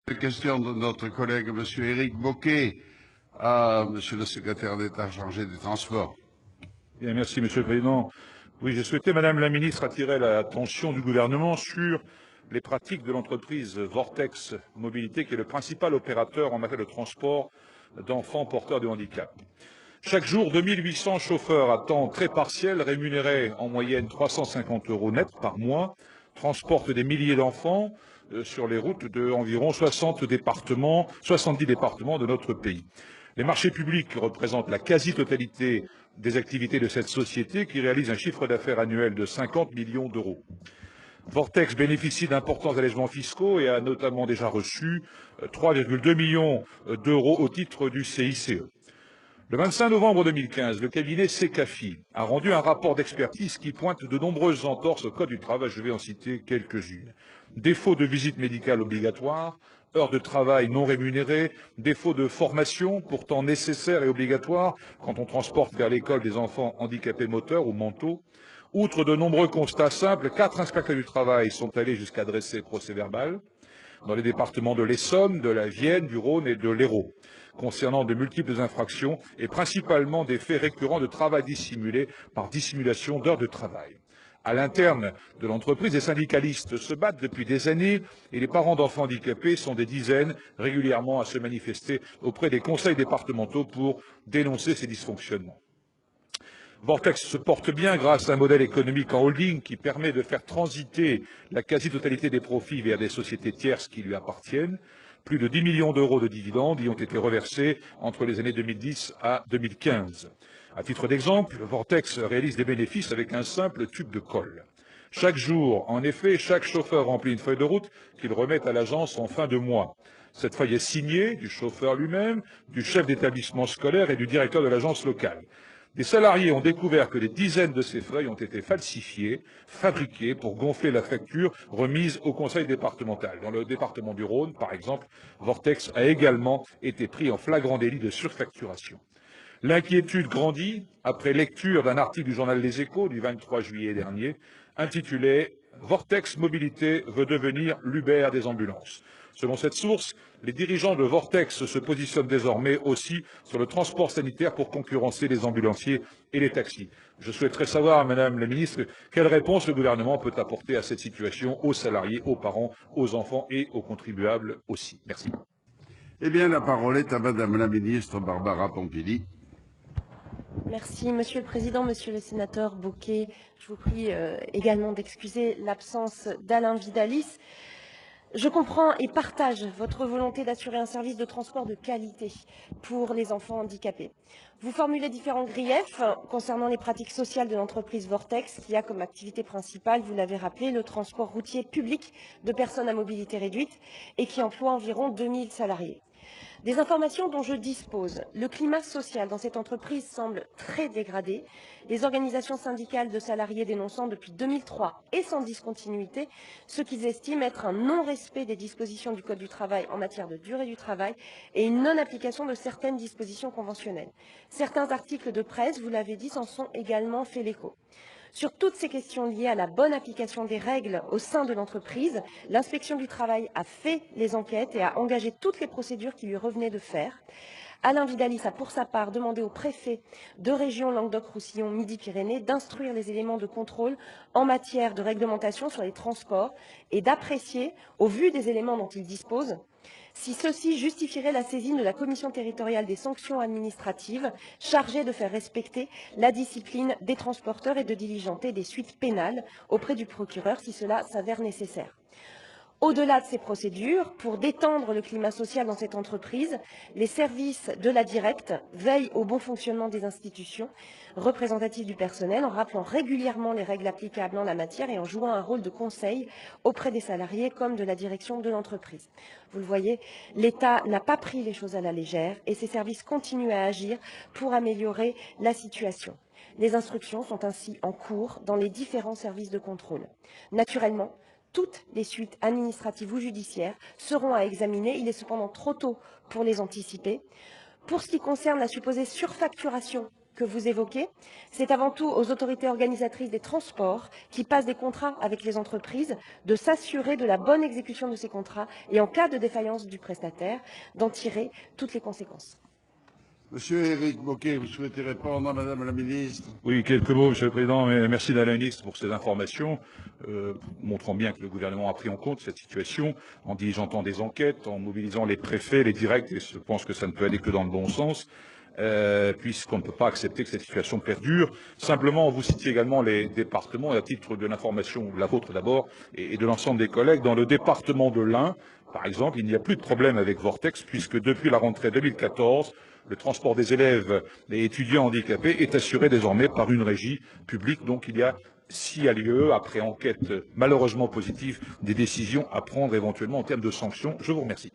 La question de notre collègue M. Éric Bocquet à Monsieur le secrétaire d'État chargé des Transports. Bien, merci, Monsieur le Président. Oui, je souhaitais, Madame la Ministre, attirer l'attention du gouvernement sur les pratiques de l'entreprise Vortex Mobilité, qui est le principal opérateur en matière de transport d'enfants porteurs de handicap. Chaque jour, 2800 chauffeurs à temps très partiel, rémunérés en moyenne 350 € net par mois, transportent des milliers d'enfants sur les routes de environ 70 départements de notre pays. Les marchés publics représentent la quasi-totalité des activités de cette société qui réalise un chiffre d'affaires annuel de 50 millions d'euros. Vortex bénéficie d'importants allégements fiscaux et a notamment déjà reçu 3,2 millions d'euros au titre du CICE. Le 25 novembre 2015, le cabinet Secafi a rendu un rapport d'expertise qui pointe de nombreuses entorses au Code du travail. Je vais en citer quelques-unes. Défaut de visite médicale obligatoire, heures de travail non rémunérées, défaut de formation pourtant nécessaire et obligatoire quand on transporte vers l'école des enfants handicapés moteurs ou mentaux. Outre de nombreux constats simples, 4 inspecteurs du travail sont allés jusqu'à dresser procès-verbal dans les départements de l'Essonne, de la Vienne, du Rhône et de l'Hérault, concernant de multiples infractions et principalement des faits récurrents de travail dissimulé par dissimulation d'heures de travail. À l'interne de l'entreprise, les syndicalistes se battent depuis des années et les parents d'enfants handicapés sont des dizaines régulièrement à se manifester auprès des conseils départementaux pour dénoncer ces dysfonctionnements. Vortex se porte bien grâce à un modèle économique en holding qui permet de faire transiter la quasi-totalité des profits vers des sociétés tierces qui lui appartiennent. Plus de 10 millions d'euros de dividendes y ont été reversés entre les années 2010 à 2015. À titre d'exemple, Vortex réalise des bénéfices avec un simple tube de colle. Chaque jour, en effet, chaque chauffeur remplit une feuille de route qu'il remet à l'agence en fin de mois. Cette feuille est signée du chauffeur lui-même, du chef d'établissement scolaire et du directeur de l'agence locale. Des salariés ont découvert que des dizaines de ces feuilles ont été falsifiées, fabriquées pour gonfler la facture remise au conseil départemental. Dans le département du Rhône, par exemple, Vortex a également été pris en flagrant délit de surfacturation. L'inquiétude grandit après lecture d'un article du journal Les Échos du 23 juillet dernier, intitulé « Vortex Mobilité veut devenir l'Uber des ambulances ». Selon cette source, les dirigeants de Vortex se positionnent désormais aussi sur le transport sanitaire pour concurrencer les ambulanciers et les taxis. Je souhaiterais savoir, Madame la Ministre, quelle réponse le gouvernement peut apporter à cette situation aux salariés, aux parents, aux enfants et aux contribuables aussi. Merci. Eh bien, la parole est à Madame la Ministre Barbara Pompili. Merci, Monsieur le Président, Monsieur le Sénateur Bocquet. Je vous prie également d'excuser l'absence d'Alain Vidalis. Je comprends et partage votre volonté d'assurer un service de transport de qualité pour les enfants handicapés. Vous formulez différents griefs concernant les pratiques sociales de l'entreprise Vortex qui a comme activité principale, vous l'avez rappelé, le transport routier public de personnes à mobilité réduite et qui emploie environ 2000 salariés. Des informations dont je dispose, le climat social dans cette entreprise semble très dégradé, les organisations syndicales de salariés dénonçant depuis 2003 et sans discontinuité ce qu'ils estiment être un non-respect des dispositions du Code du travail en matière de durée du travail et une non-application de certaines dispositions conventionnelles. Certains articles de presse, vous l'avez dit, s'en sont également fait l'écho. Sur toutes ces questions liées à la bonne application des règles au sein de l'entreprise, l'inspection du travail a fait les enquêtes et a engagé toutes les procédures qui lui revenaient de faire. Alain Vidalis a pour sa part demandé au préfet de région Languedoc-Roussillon Midi-Pyrénées d'instruire les éléments de contrôle en matière de réglementation sur les transports et d'apprécier, au vu des éléments dont il dispose, si ceux-ci justifieraient la saisine de la commission territoriale des sanctions administratives chargée de faire respecter la discipline des transporteurs et de diligenter des suites pénales auprès du procureur si cela s'avère nécessaire. Au-delà de ces procédures, pour détendre le climat social dans cette entreprise, les services de la Directe veillent au bon fonctionnement des institutions représentatives du personnel en rappelant régulièrement les règles applicables en la matière et en jouant un rôle de conseil auprès des salariés comme de la direction de l'entreprise. Vous le voyez, l'État n'a pas pris les choses à la légère et ses services continuent à agir pour améliorer la situation. Les instructions sont ainsi en cours dans les différents services de contrôle. Naturellement, toutes les suites administratives ou judiciaires seront à examiner. Il est cependant trop tôt pour les anticiper. Pour ce qui concerne la supposée surfacturation que vous évoquez. C'est avant tout aux autorités organisatrices des transports qui passent des contrats avec les entreprises de s'assurer de la bonne exécution de ces contrats et en cas de défaillance du prestataire, d'en tirer toutes les conséquences. Monsieur Éric Bocquet, vous souhaitez répondre à Madame la ministre? Oui, quelques mots, Monsieur le Président. Merci Madame la ministre pour ces informations, montrant bien que le gouvernement a pris en compte cette situation en diligentant des enquêtes, en mobilisant les préfets, les directs, et je pense que ça ne peut aller que dans le bon sens. Puisqu'on ne peut pas accepter que cette situation perdure. Simplement, vous citiez également les départements, et à titre de l'information, la vôtre d'abord, et de l'ensemble des collègues, dans le département de l'Ain, par exemple, il n'y a plus de problème avec Vortex, puisque depuis la rentrée 2014, le transport des élèves et étudiants handicapés est assuré désormais par une régie publique. Donc il y a, s'il y a lieu, après enquête malheureusement positive, des décisions à prendre éventuellement en termes de sanctions. Je vous remercie.